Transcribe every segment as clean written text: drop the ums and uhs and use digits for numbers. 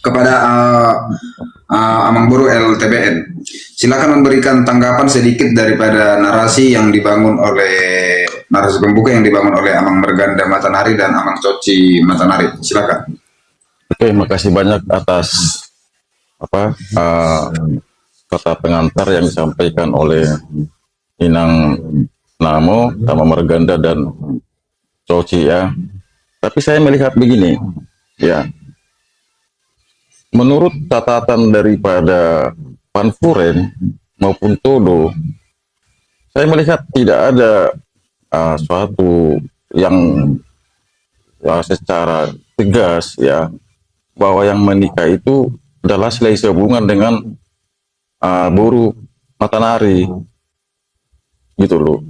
kepada Amang Buru LTBN. Silakan memberikan tanggapan sedikit daripada narasi yang dibangun oleh narasi pembuka yang dibangun oleh Amang Merganda Matanari dan Amang Coci Matanari. Silakan. Oke, makasih banyak atas apa kata pengantar yang disampaikan oleh Inang Namo, Tama Marganda dan Coci ya. Tapi saya melihat begini, ya. Menurut catatan daripada Panfuren maupun Todo, saya melihat tidak ada suatu yang secara tegas ya bahwa yang menikah itu adalah selai hubungan dengan Buru Matanari gitu loh.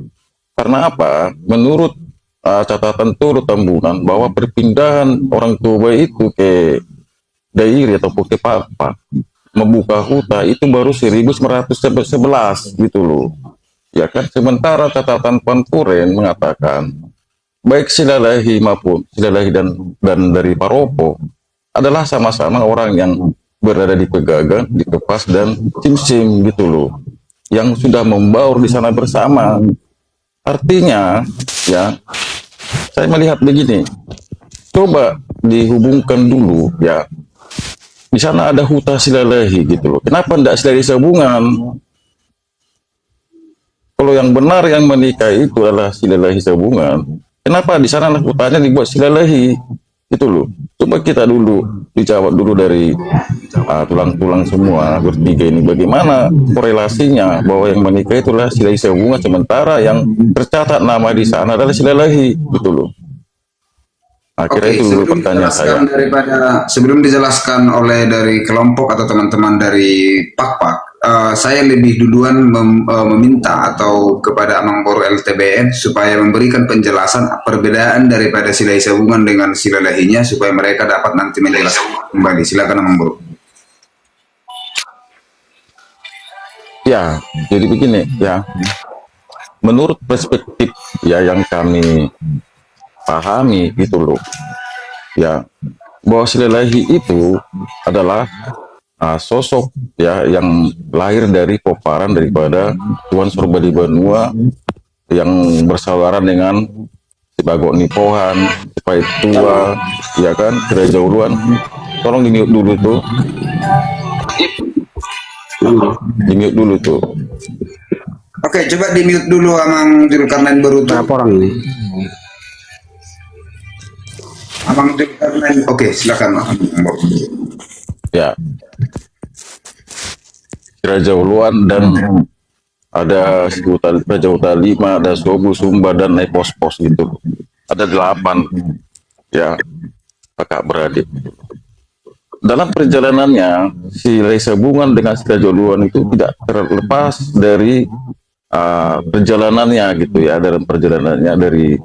Karena apa? Menurut catatan Todo Tambunan bahwa perpindahan orang tua itu ke dairi atau ke papa membuka huta itu baru 1911 gitu loh. Ya kan, sementara catatan Panfuren mengatakan baik Silalahi maupun Silalahi dan dari Paropo adalah sama-sama orang yang berada di Pegagan, di Kepas dan Cimsim gitu loh, yang sudah membaur di sana bersama. Artinya ya, saya melihat begini, coba dihubungkan dulu ya, di sana ada huta Silalahi gitu loh, kenapa tidak Silalahi Sabungan? Kalau yang benar yang menikah itu adalah Silalahi Sabungan, kenapa di sana hutannya dibuat Silalahi gitu loh? Coba kita dulu dijawab dulu dari tulang-tulang semua bertiga ini, bagaimana korelasinya bahwa yang menikah itulah Silalahi Sabungan sementara yang tercatat nama di sana adalah Silalahi gitu loh. Akhirnya itu dulu pertanyaan saya. Sebelum dijelaskan oleh dari kelompok atau teman-teman dari Pakpak, saya lebih duluan meminta atau kepada Amang Boru LTBN supaya memberikan penjelasan perbedaan daripada Silai Sabungan dengan Silalahinya supaya mereka dapat nanti menjelaskan kembali. Silakan Amang Boru. Ya, jadi begini ya. Menurut perspektif ya yang kami pahami gitu loh ya, bahwa Silalahi itu adalah sosok ya yang lahir dari koparan daripada Tuan Surbadi Banua yang bersaudara dengan si Bagok Nipohan, si Pait Tua ya kan, Gereja Uluan. Tolong di mute dulu tuh, di mute dulu tuh. Oke, coba di mute dulu Amang Julkarnain Berutu. Berapa orang ini? Amang Julkarnain, oke silakan Amang Boru. Ya, Raja Uluan dan ada Raja Huta 5, ada Sobu, Sumba dan naik pos-pos gitu. Ada 8 ya kakak beradik. Dalam perjalanannya si Raisa Bungan dengan si Raja Uluan itu tidak terlepas dari perjalanannya gitu ya, dalam perjalanannya dari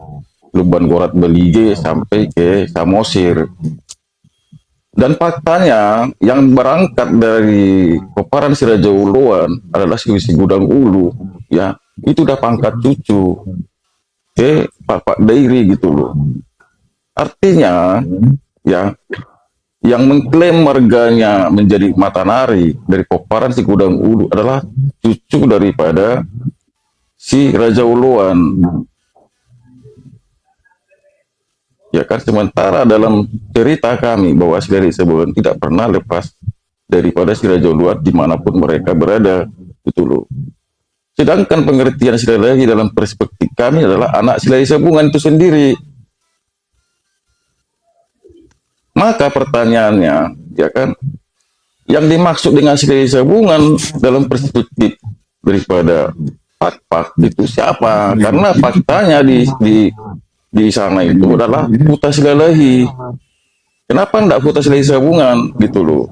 Luban Gorat Belige sampai ke Samosir. Dan faktanya yang berangkat dari koparan si Raja Uluan adalah si Gudang Ulu ya, itu udah pangkat cucu ke Pak Dairi gitu loh. Artinya ya, yang mengklaim marganya menjadi Matanari dari koparan si Gudang Ulu adalah cucu daripada si Raja Uluan. Ya kan, sementara dalam cerita kami bahwa Silalahi Sabungan tidak pernah lepas daripada si Raja Uluan dimanapun mereka berada gitu loh. Sedangkan pengertian Silalahi dalam perspektif kami adalah anak Silalahi Sabungan itu sendiri. Maka pertanyaannya ya kan, yang dimaksud dengan Silalahi Sabungan dalam perspektif daripada Pakpak itu siapa? Karena faktanya di sana itu adalah huta Silalahi. Kenapa enggak huta Silalahi Sabungan gitu loh?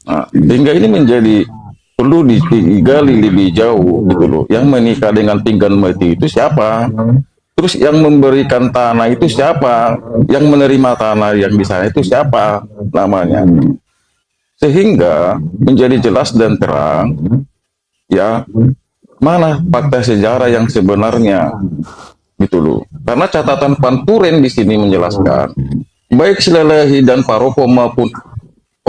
Nah, sehingga ini menjadi perlu digali lebih jauh gitu loh. Yang menikah dengan Pinggan Mati itu siapa? Terus yang memberikan tanah itu siapa? Yang menerima tanah yang di sana itu siapa namanya? Sehingga menjadi jelas dan terang ya, mana fakta sejarah yang sebenarnya gitu loh. Karena catatan Panfuren di sini menjelaskan baik Silalahi dan Paropo maupun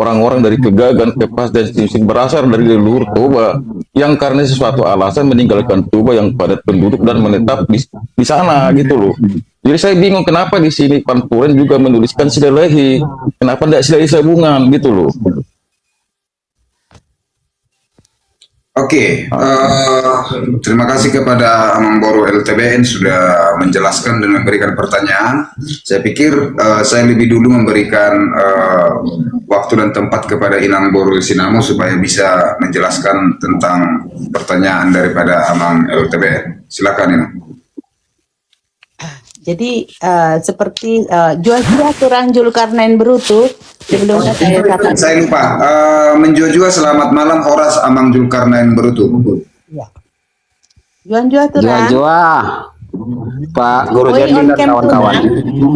orang-orang dari Kegagan, Kepas dan Simsing berasal dari leluhur Toba yang karena sesuatu alasan meninggalkan Toba yang padat penduduk dan menetap di sana gitu loh. Jadi saya bingung kenapa di sini Panturen juga menuliskan Silalahi, kenapa tidak Silalahi Sabungan gitu loh. Oke, terima kasih kepada Amang Boru LTBN sudah menjelaskan dan memberikan pertanyaan. Saya pikir saya lebih dulu memberikan waktu dan tempat kepada Inang Boru Sinamo supaya bisa menjelaskan tentang pertanyaan daripada Amang LTBN. Silakan Inang. Jadi seperti jua-jua kurang Julkarnain Berutu sebelumnya saya katakan. Saya lupa, menjua-jua selamat malam Horas Amang Julkarnain Berutu. Ya. Juan-jua turang. Jua-jua Pak Guru Oi, Jendi on dan cam kawan-kawan.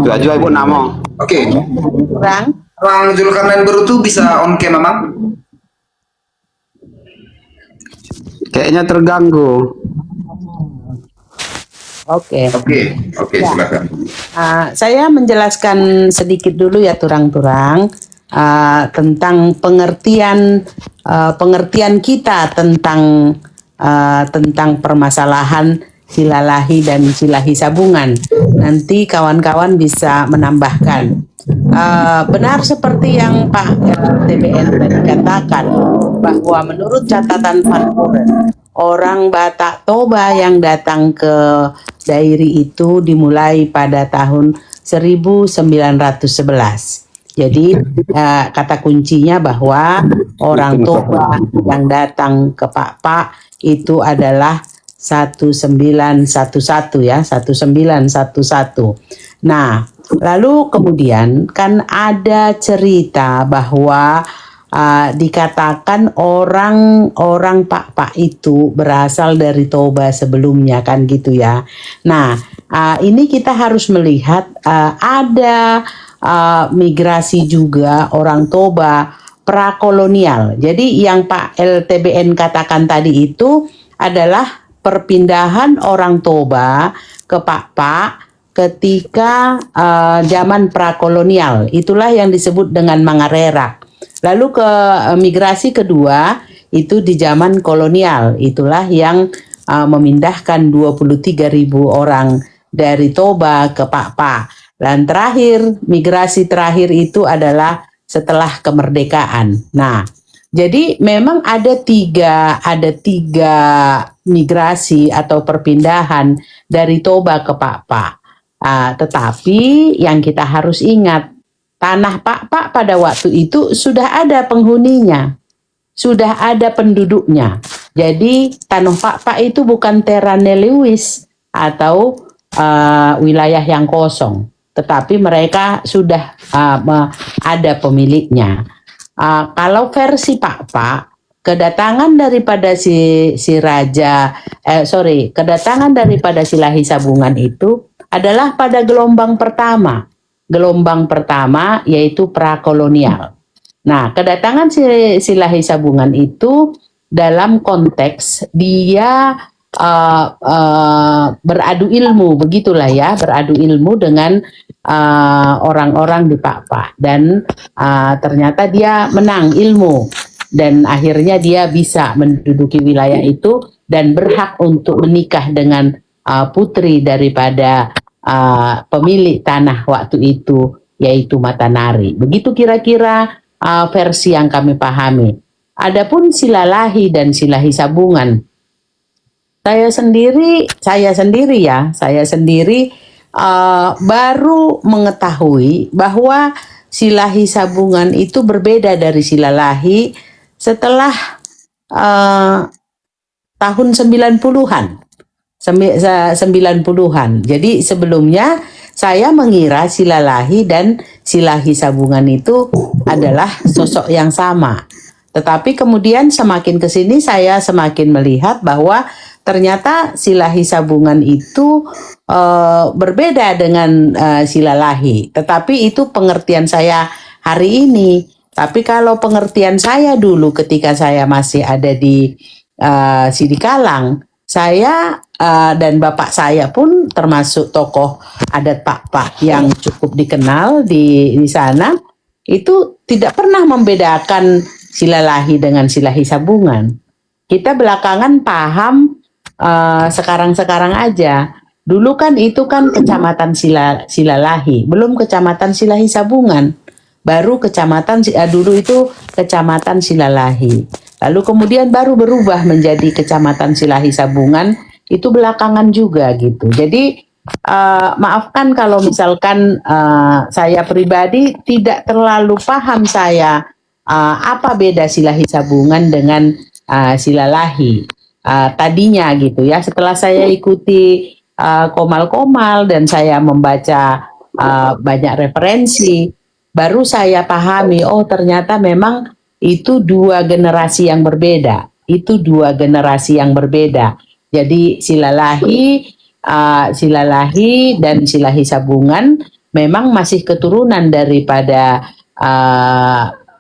Jua-jua Ibu Namo. Oke, Turang. Amang Julkarnain Berutu bisa on cam Amang? Kayaknya terganggu. Oke. Oke, silakan. Saya menjelaskan sedikit dulu ya turang-turang tentang pengertian kita tentang permasalahan silalahi dan silahi sabungan. Nanti kawan-kawan bisa menambahkan. Benar seperti yang Pak TBN tadi katakan bahwa menurut catatan Panturen, orang Batak Toba yang datang ke Dairi itu dimulai pada tahun 1911. Jadi kata kuncinya bahwa orang Toba yang datang ke Pak itu adalah 1911 ya, 1911. Nah, lalu kemudian kan ada cerita bahwa dikatakan orang Pak itu berasal dari Toba sebelumnya kan gitu ya. Nah, ini kita harus melihat ada migrasi juga orang Toba prakolonial. Jadi yang Pak LTBN katakan tadi itu adalah perpindahan orang Toba ke Pak ketika zaman prakolonial. Itulah yang disebut dengan Mangarerak. Lalu ke migrasi kedua itu di zaman kolonial. Itulah yang memindahkan 23.000 orang dari Toba ke Pak. Dan terakhir, migrasi terakhir itu adalah setelah kemerdekaan. Nah, jadi memang ada tiga migrasi atau perpindahan dari Toba ke Pak. Tetapi yang kita harus ingat, tanah Pak pada waktu itu sudah ada penghuninya, sudah ada penduduknya. Jadi tanah Pak itu bukan terra nullius atau wilayah yang kosong, tetapi mereka sudah ada pemiliknya. Kalau versi Pak, kedatangan daripada kedatangan daripada Silahi Sabungan itu adalah pada gelombang pertama. Gelombang pertama yaitu prakolonial. Nah, kedatangan Silahi Sabungan itu dalam konteks dia beradu ilmu, begitulah ya, beradu ilmu dengan orang-orang di Pak. Dan ternyata dia menang ilmu dan akhirnya dia bisa menduduki wilayah itu dan berhak untuk menikah dengan putri daripada pemilik tanah waktu itu, yaitu Matanari. Begitu kira-kira versi yang kami pahami. Adapun Silalahi dan Silahi Sabungan, saya sendiri baru mengetahui bahwa Silahi Sabungan itu berbeda dari Silalahi setelah tahun 90-an. 90-an. Jadi sebelumnya saya mengira Silalahi dan Silahi Sabungan itu adalah sosok yang sama. Tetapi kemudian semakin ke sini saya semakin melihat bahwa ternyata Silahi Sabungan itu berbeda dengan Silalahi. Tetapi itu pengertian saya hari ini. Tapi kalau pengertian saya dulu ketika saya masih ada di Sidikalang, saya dan bapak saya pun termasuk tokoh adat Pak yang cukup dikenal di sana, itu tidak pernah membedakan silalahi dengan silahi sabungan. Kita belakangan paham sekarang-sekarang aja. Dulu kan itu kan kecamatan Silalahi, belum kecamatan Silahi Sabungan. Baru kecamatan dulu itu kecamatan Silalahi. Lalu kemudian baru berubah menjadi kecamatan Silahi Sabungan, itu belakangan juga gitu. Jadi maafkan kalau misalkan saya pribadi tidak terlalu paham saya apa beda Silahi Sabungan dengan Silalahi tadinya gitu ya. Setelah saya ikuti komal-komal dan saya membaca banyak referensi, baru saya pahami, oh ternyata memang itu dua generasi yang berbeda. Itu dua generasi yang berbeda. Jadi Silalahi dan Silahi Sabungan memang masih keturunan daripada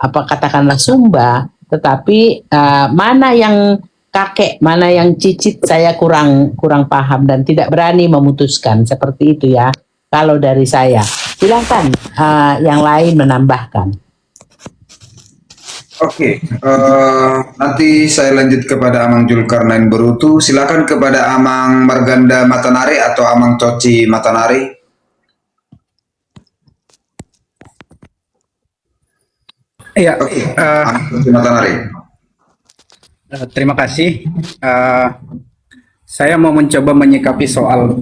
katakanlah Sumba, tetapi mana yang kakek, mana yang cicit, saya kurang paham dan tidak berani memutuskan seperti itu ya. Kalau dari saya, silakan yang lain menambahkan. Oke, nanti saya lanjut kepada Amang Julkarnain Berutu. Silakan kepada Amang Marganda Matanari atau Amang Coci Matanari. Iya, Amang Coci Matanari. terima kasih. Saya mau mencoba menyikapi soal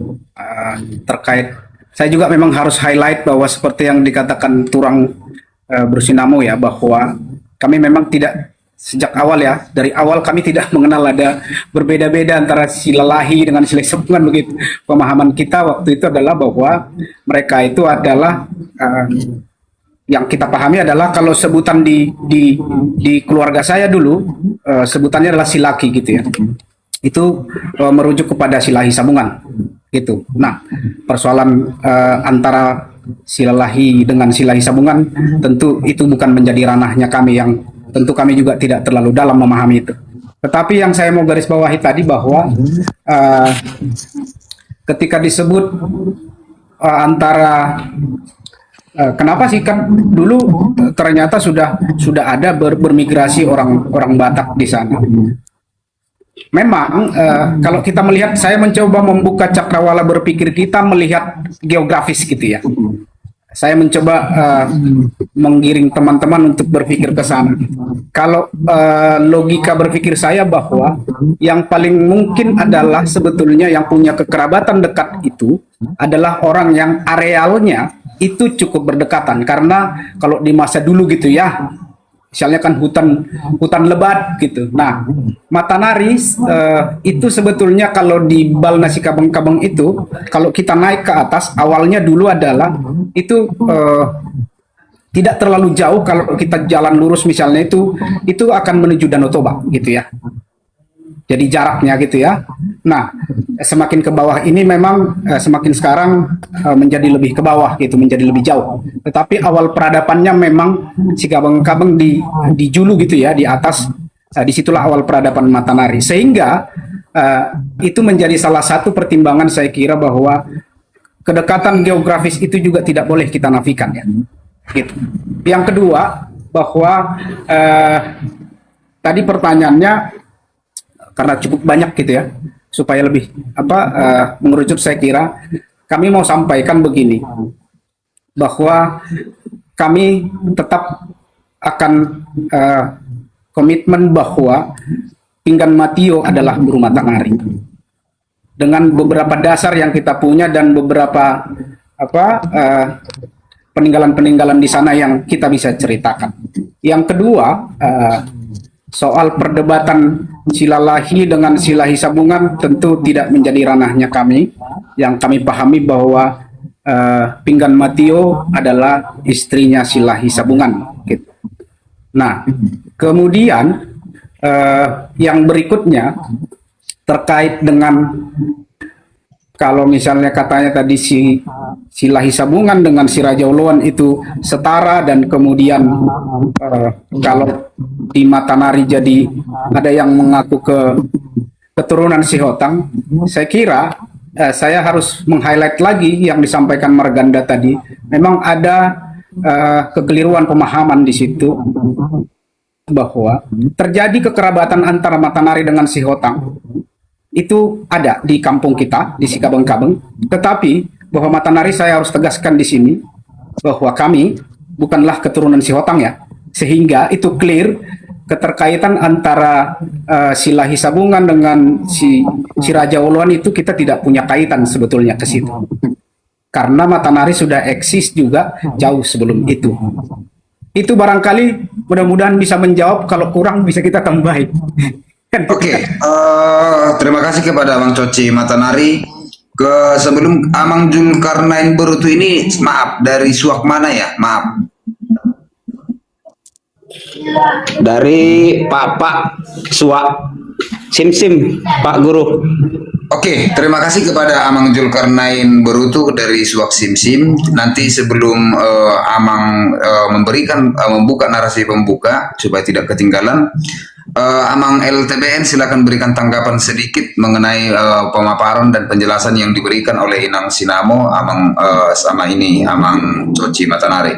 terkait. Saya juga memang harus highlight bahwa seperti yang dikatakan Turang Bersinamo ya, bahwa kami memang tidak sejak awal ya, dari awal kami tidak mengenal ada berbeda-beda antara Silalahi dengan Silahi Sabungan begitu. Pemahaman kita waktu itu adalah bahwa mereka itu adalah yang kita pahami adalah kalau sebutan di keluarga saya dulu sebutannya adalah silaki gitu ya. Itu merujuk kepada Silahi Sabungan gitu. Nah, persoalan antara Silalahi dengan Silahi Sabungan tentu itu bukan menjadi ranahnya kami, yang tentu kami juga tidak terlalu dalam memahami itu. Tetapi yang saya mau garis bawahi tadi bahwa ketika disebut antara kenapa sih, kan dulu ternyata sudah ada bermigrasi orang Batak di sana. Memang kalau kita melihat, saya mencoba membuka cakrawala berpikir kita melihat geografis gitu ya. Saya mencoba menggiring teman-teman untuk berpikir ke sana. Kalau logika berpikir saya bahwa yang paling mungkin adalah sebetulnya yang punya kekerabatan dekat itu adalah orang yang arealnya itu cukup berdekatan, karena kalau di masa dulu gitu ya, misalnya kan hutan lebat gitu. Nah, Matanari itu sebetulnya kalau di Bal Nasi Kabeng-Kabeng itu, kalau kita naik ke atas, awalnya dulu adalah itu tidak terlalu jauh. Kalau kita jalan lurus misalnya itu akan menuju Danau Toba gitu ya. Jadi jaraknya gitu ya. Nah, semakin ke bawah ini memang semakin sekarang menjadi lebih ke bawah gitu, menjadi lebih jauh. Tetapi awal peradabannya memang si Kabeng-Kabeng di Julu gitu ya, di atas. Disitulah awal peradaban Matanari. Sehingga itu menjadi salah satu pertimbangan saya kira bahwa kedekatan geografis itu juga tidak boleh kita nafikan ya. Gitu. Yang kedua bahwa tadi pertanyaannya, karena cukup banyak gitu ya, supaya lebih mengerucut, saya kira kami mau sampaikan begini, bahwa kami tetap akan komitmen bahwa Pinggan Matio adalah Buru Matanari dengan beberapa dasar yang kita punya dan beberapa peninggalan-peninggalan di sana yang kita bisa ceritakan. Yang kedua, soal perdebatan Silalahi dengan Silahi Sabungan tentu tidak menjadi ranahnya kami. Yang kami pahami bahwa Pinggan Matio adalah istrinya Silahi Sabungan. Gitu. Nah, kemudian yang berikutnya terkait dengan kalau misalnya katanya tadi Silahi Sabungan dengan si Raja Uloan itu setara, dan kemudian kalau di Matanari jadi ada yang mengaku ke keturunan Sihotang, saya kira saya harus meng-highlight lagi yang disampaikan Marganda tadi. Memang ada kekeliruan pemahaman di situ bahwa terjadi kekerabatan antara Matanari dengan Sihotang. Itu ada di kampung kita di Sikabeng-Kabeng, tetapi bahwa Matanari saya harus tegaskan di sini bahwa kami bukanlah keturunan Sihotang ya, sehingga itu clear keterkaitan antara si Lahi Sabungan dengan si Raja Uluan itu kita tidak punya kaitan sebetulnya ke situ, karena Matanari sudah eksis juga jauh sebelum itu. Itu barangkali mudah-mudahan bisa menjawab, kalau kurang bisa kita tambahin. Oke, terima kasih kepada Bang Coci Matanari. Sebelum Amang Julkarnain Berutu ini, maaf, dari suak mana ya? Maaf. Dari Pak Suak Sim Pak Guru. Oke, terima kasih kepada Amang Julkarnain Berutu dari Suak Simsim. Nanti sebelum Amang membuka narasi pembuka supaya tidak ketinggalan, Amang LTBN silakan berikan tanggapan sedikit mengenai pemaparan dan penjelasan yang diberikan oleh Inang Sinamo, Amang Amang Coci Matanari.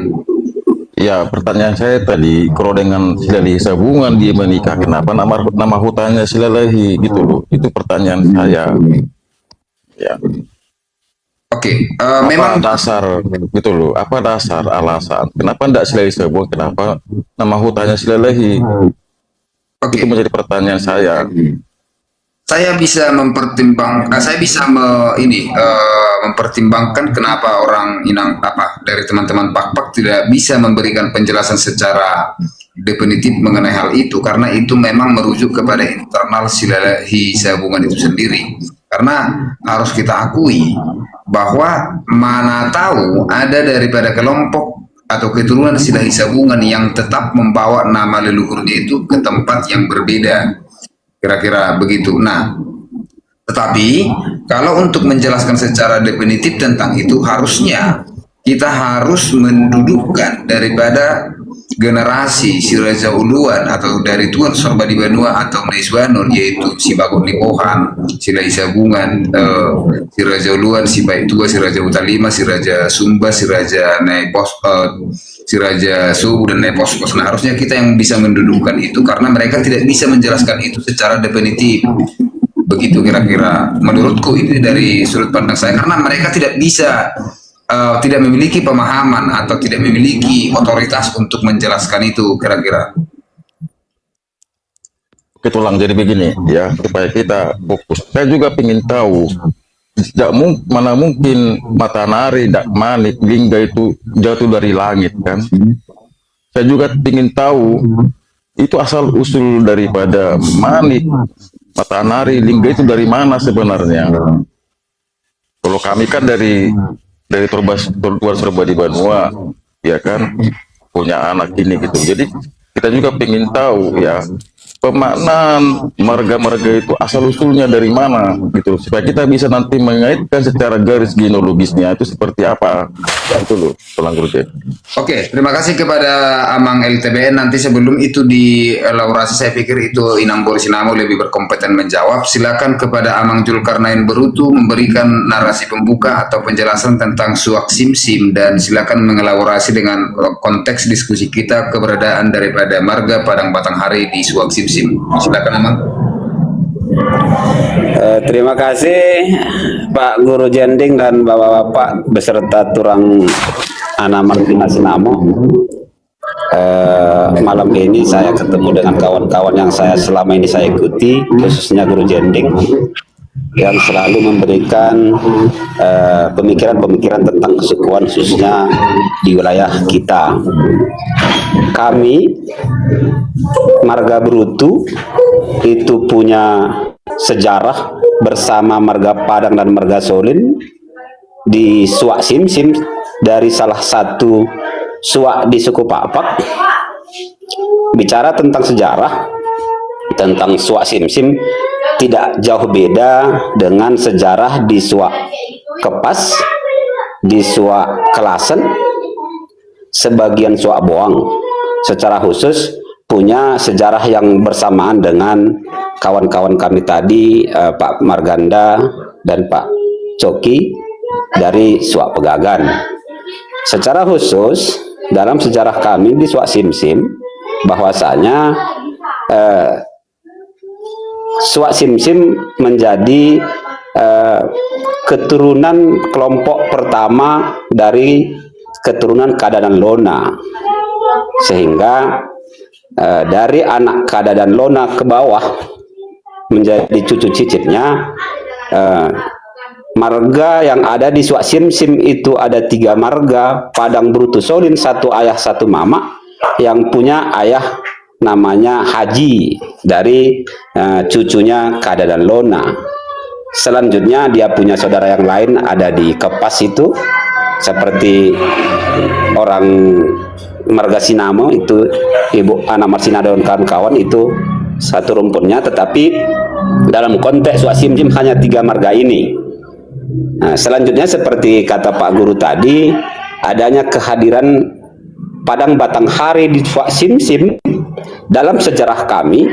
Ya, pertanyaan saya tadi, kalau dengan Silalahi Sabungan dia menikah, kenapa nama hutannya Silalahi gitu loh? Itu pertanyaan saya. Ya, Oke, apa memang dasar gitu loh? Apa dasar alasan? Kenapa tidak Silalahi Sabungan? Kenapa nama hutannya Silalahi? oke. Itu menjadi pertanyaan saya. Saya bisa mempertimbangkan kenapa orang Inang dari teman-teman Pakpak tidak bisa memberikan penjelasan secara definitif mengenai hal itu, karena itu memang merujuk kepada internal Silalahi Sabungan itu sendiri. Karena harus kita akui bahwa mana tahu ada daripada kelompok atau keturunan Silalahi Sabungan yang tetap membawa nama leluhurnya itu ke tempat yang berbeda. Kira-kira begitu. Nah, tetapi kalau untuk menjelaskan secara definitif tentang itu, harusnya kita harus mendudukkan daripada generasi si Raja Uluan atau dari Tuan Sorba di Banua atau Naiswanur, yaitu si Bagong Nipohan, si Lahi Sabungan, si Raja Uluan, si Baik Tua, si Raja Utalima, si Raja Sumba, si Raja Naipos, si Raja Subu dan Nepos. Nah, harusnya kita yang bisa mendudukkan itu, karena mereka tidak bisa menjelaskan itu secara definitif. Begitu kira-kira menurutku itu dari sudut pandang saya, karena mereka tidak bisa, tidak memiliki pemahaman atau tidak memiliki otoritas untuk menjelaskan itu kira-kira. Ketulang jadi begini ya, supaya kita fokus. Saya juga ingin tahu, mana mungkin Matanari, Dakmanik, Lingga itu jatuh dari langit kan? Saya juga ingin tahu itu asal usul daripada Manik, Matanari, Lingga itu dari mana sebenarnya? Kalau kami kan dari Tuan Sorba di Banua, ya kan, punya anak ini gitu. Jadi kita juga ingin tahu ya, pemaknaan marga-marga itu asal usulnya dari mana gitu, supaya kita bisa nanti mengaitkan secara garis genealogisnya itu seperti apa. Itu loh, Tulang Guruje. Oke, terima kasih kepada Amang LTBN. Nanti sebelum itu di elaborasi, saya pikir itu Inang Borisinamo lebih berkompeten menjawab. Silakan kepada Amang Julkarnain Berutu memberikan narasi pembuka atau penjelasan tentang Suak Simsim, dan silakan mengelaborasi dengan konteks diskusi kita keberadaan daripada marga Padang Batanghari di Suak Simsim. Silakan Amang. Terima kasih Pak Guru Jending dan Bapak-Bapak beserta turang anak Martina Sinamo. Malam ini saya ketemu dengan kawan-kawan yang selama ini saya ikuti, khususnya Guru Jending, yang selalu memberikan pemikiran-pemikiran tentang kesukuan khususnya di wilayah kita. Kami marga Berutu itu punya sejarah bersama marga Padang dan marga Solin di Suak Simsim, dari salah satu Suak di suku Pakpak. Bicara tentang sejarah tentang Suak Simsim, tidak jauh beda dengan sejarah di Suak Kepas, di Suak Kelasen, sebagian Suak Boang. Secara khusus punya sejarah yang bersamaan dengan kawan-kawan kami tadi, Pak Marganda dan Pak Coki dari Suak Pegagan. Secara khusus dalam sejarah kami di Suak Simsim, bahwasanya Suak Simsim menjadi keturunan kelompok pertama dari keturunan Kada dan Lona, sehingga dari anak Kada dan Lona ke bawah menjadi cucu cicitnya. Marga yang ada di Suak Simsim itu ada 3 marga, Padang Brutusolin, 1 ayah 1 mama, yang punya ayah namanya Haji dari cucunya Kada dan Lona. Selanjutnya dia punya saudara yang lain ada di Kepas itu, seperti orang marga Sinamo itu Ibu Ana Marsina dan kawan-kawan, itu satu rumputnya, tetapi dalam konteks Suak Simsim hanya 3 marga ini. Nah, selanjutnya seperti kata Pak Guru tadi, adanya kehadiran Padang Batanghari di Suak Simsim. Dalam sejarah kami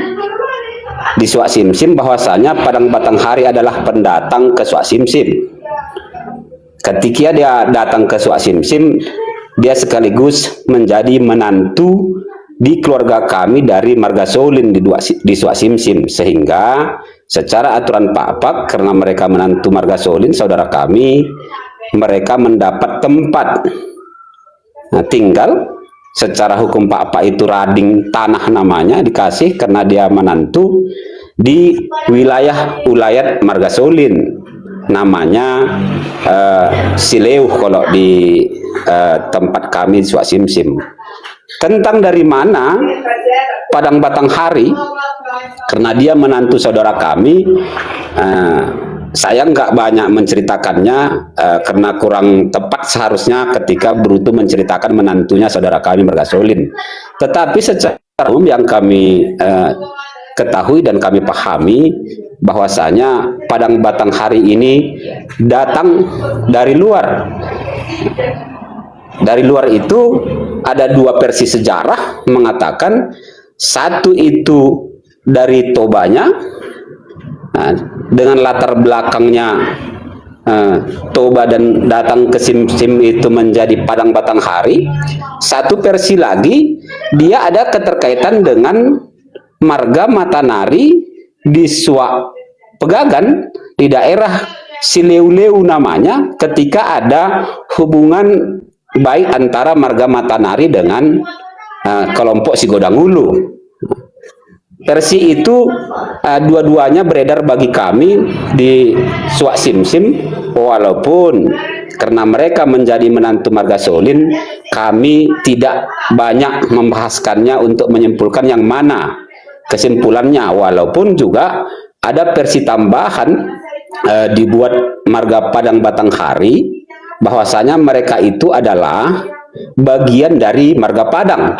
di Suak Simsim, bahwasanya Padang Batanghari adalah pendatang ke Suak Simsim. Ketika dia datang ke Suak Simsim, dia sekaligus menjadi menantu di keluarga kami dari marga Solin di Suak Simsim, sehingga secara aturan Pak-Pak, karena mereka menantu marga Solin, saudara kami, mereka mendapat tempat tinggal. Secara hukum Pak-Pak itu rading tanah namanya, dikasih karena dia menantu di wilayah ulayat marga Solin, namanya Sileuh kalau di tempat kami Suak Simsim. Tentang dari mana Padang Batanghari, karena dia menantu saudara kami, saya nggak banyak menceritakannya karena kurang tepat seharusnya ketika Brutu menceritakan menantunya saudara kami marga Solin. Tetapi secara umum yang kami ketahui dan kami pahami, bahwasanya Padang Batanghari ini datang dari luar. Dari luar itu ada 2 versi sejarah mengatakan, satu itu dari Tobanya, dengan latar belakangnya Toba dan datang ke Simsim itu menjadi Padang Batanghari. Satu versi lagi, dia ada keterkaitan dengan marga Matanari di Suak Pegagan, di daerah Sileu-leu namanya, ketika ada hubungan baik antara marga Matanari dengan kelompok Sigodangulu. Versi itu dua-duanya beredar bagi kami di Suak Simsim, walaupun karena mereka menjadi menantu marga Solin, kami tidak banyak membahaskannya untuk menyimpulkan yang mana kesimpulannya, walaupun juga ada versi tambahan dibuat marga Padang Batanghari, bahwasanya mereka itu adalah bagian dari marga Padang.